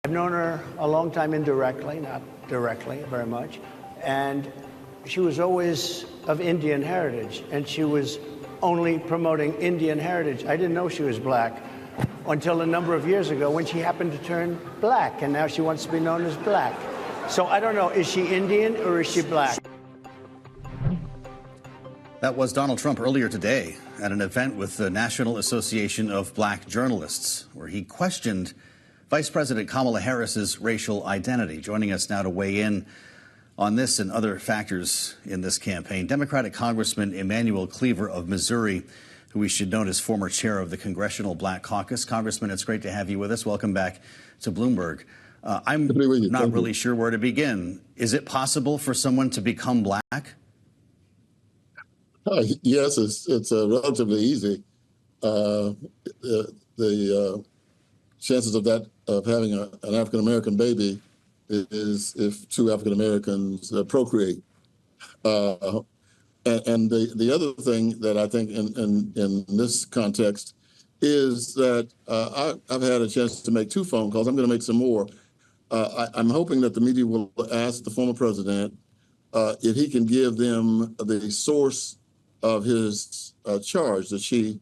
I've known her a long time indirectly, not directly very much, and she was always of Indian heritage, and she was only promoting Indian heritage. I didn't know she was black until a number of years ago when she happened to turn black, and now she wants to be known as black. So I don't know, is she Indian or is she black? That was Donald Trump earlier today at an event with the National Association of Black Journalists, where he questioned Vice President Kamala Harris's racial identity. Joining us now to weigh in on this and other factors in this campaign, Democratic Congressman Emanuel Cleaver of Missouri, who we should note is former chair of the Congressional Black Caucus. Congressman, it's great to have you with us. Welcome back to Bloomberg. I'm not really sure where to begin. Is it possible for someone to become black? Yes, it's relatively easy. The chances of having an African American baby is if two African Americans procreate. And the other thing that I think in this context is that I've had a chance to make 2 phone calls. I'm going to make some more. I'm hoping that the media will ask the former president if he can give them the source of his charge that she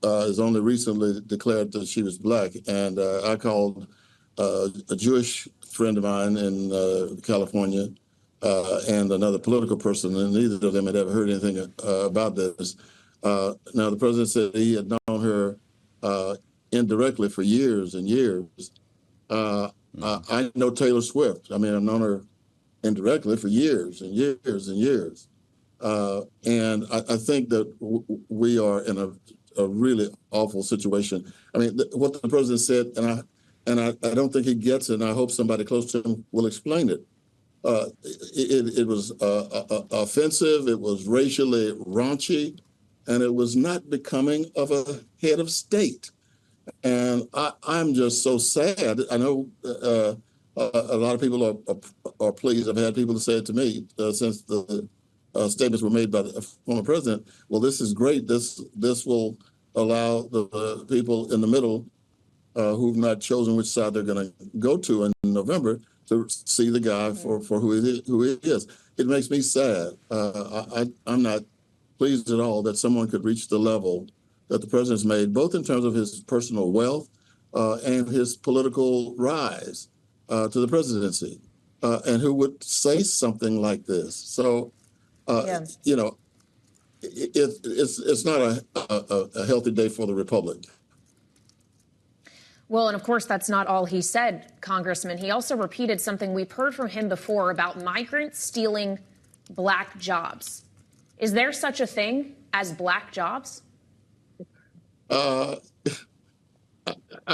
has only recently declared that she was black. And I called a Jewish friend of mine in California and another political person, and neither of them had ever heard anything about this. Now, the president said he had known her indirectly for years and years. I know Taylor Swift. I mean, I've known her indirectly for years and years and years. And I think that we are in a really awful situation. I mean, what the president said, and I don't think he gets it, and I hope somebody close to him will explain it. It was offensive, it was racially raunchy, and it was not becoming of a head of state. And I'm just so sad. I know a lot of people are pleased. I've had people say it to me since the statements were made by the former president. Well, this is great. This will allow the people in the middle who've not chosen which side they're going to go to in November to see the guy for who he is. It makes me sad. I'm not pleased at all that someone could reach the level that the president's made, both in terms of his personal wealth and his political rise to the presidency, and who would say something like this. So, you know, it's not a healthy day for the Republic. Well, and of course, that's not all he said, Congressman. He also repeated something we've heard from him before about migrants stealing black jobs. Is there such a thing as black jobs? I've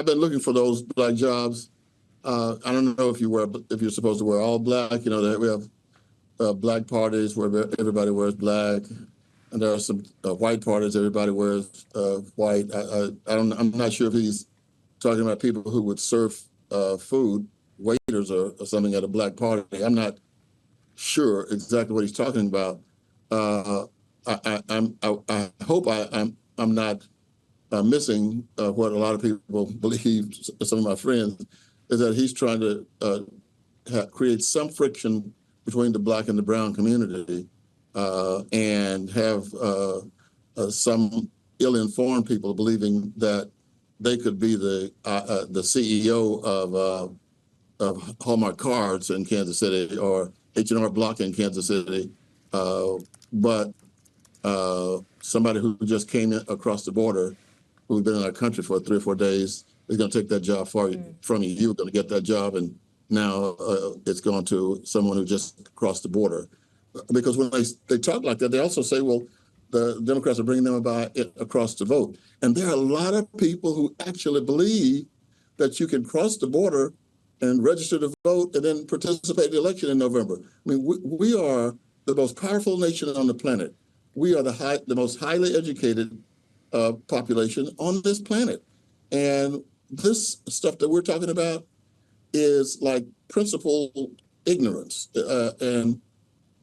been looking for those black jobs. I don't know if you're supposed to wear all black. You know, we have black parties where everybody wears black, and there are some white parties everybody wears white. I'm not sure if he's talking about people who would serve food, waiters or something at a black party. I'm not sure exactly what he's talking about. I hope I'm not missing what a lot of people believe, some of my friends, is that he's trying to create some friction between the black and the brown community and have some ill-informed people believing that they could be the CEO of Hallmark Cards in Kansas City or H&R Block in Kansas City, but somebody who just came in across the border, who's been in our country for 3 or 4 days, is going to take that job from you. You were going to get that job, and now it's gone to someone who just crossed the border. Because when they talk like that, they also say, well, the Democrats are bringing them across the vote. And there are a lot of people who actually believe that you can cross the border and register to vote and then participate in the election in November. I mean, we are the most powerful nation on the planet. We are the most highly educated population on this planet. And this stuff that we're talking about is like principal ignorance. And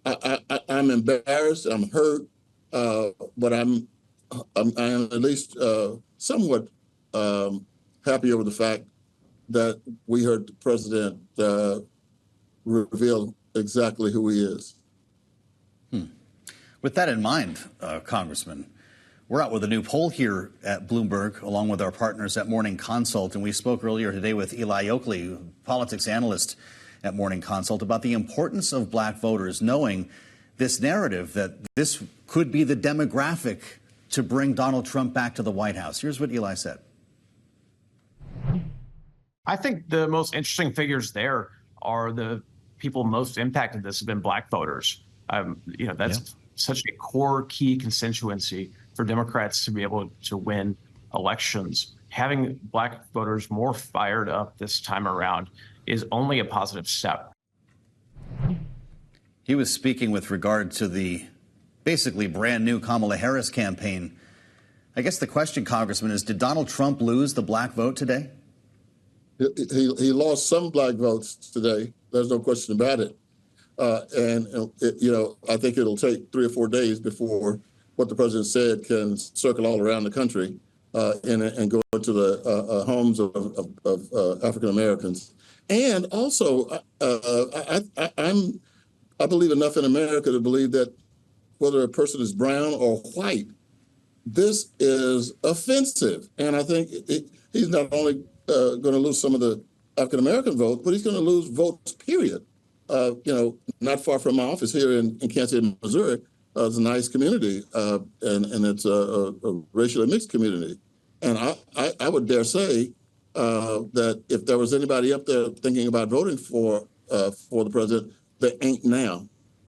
I'm embarrassed, I'm hurt, but I am at least somewhat happy over the fact that we heard the president reveal exactly who he is. With that in mind, Congressman, we're out with a new poll here at Bloomberg, along with our partners at Morning Consult. And we spoke earlier today with Eli Oakley, politics analyst at Morning Consult, about the importance of black voters knowing this narrative that this could be the demographic to bring Donald Trump back to the White House. Here's what Eli said. I think the most interesting figures there are the people most impacted. This have been black voters. That's such a core key constituency for Democrats to be able to win elections. Having black voters more fired up this time around is only a positive step. He was speaking with regard to the basically brand new Kamala Harris campaign. I guess the question, Congressman, is did Donald Trump lose the black vote today? He lost some black votes today. There's no question about it. I think it'll take 3 or 4 days before what the president said can circle all around the country and go into the homes of African Americans. And also, I believe enough in America to believe that whether a person is brown or white, this is offensive. And I think he's not only going to lose some of the African American votes, but he's going to lose votes, period. Not far from my office here in Kansas City, Missouri, it's a nice community, and it's a racially mixed community. And I would dare say that if there was anybody up there thinking about voting for the president, they ain't now.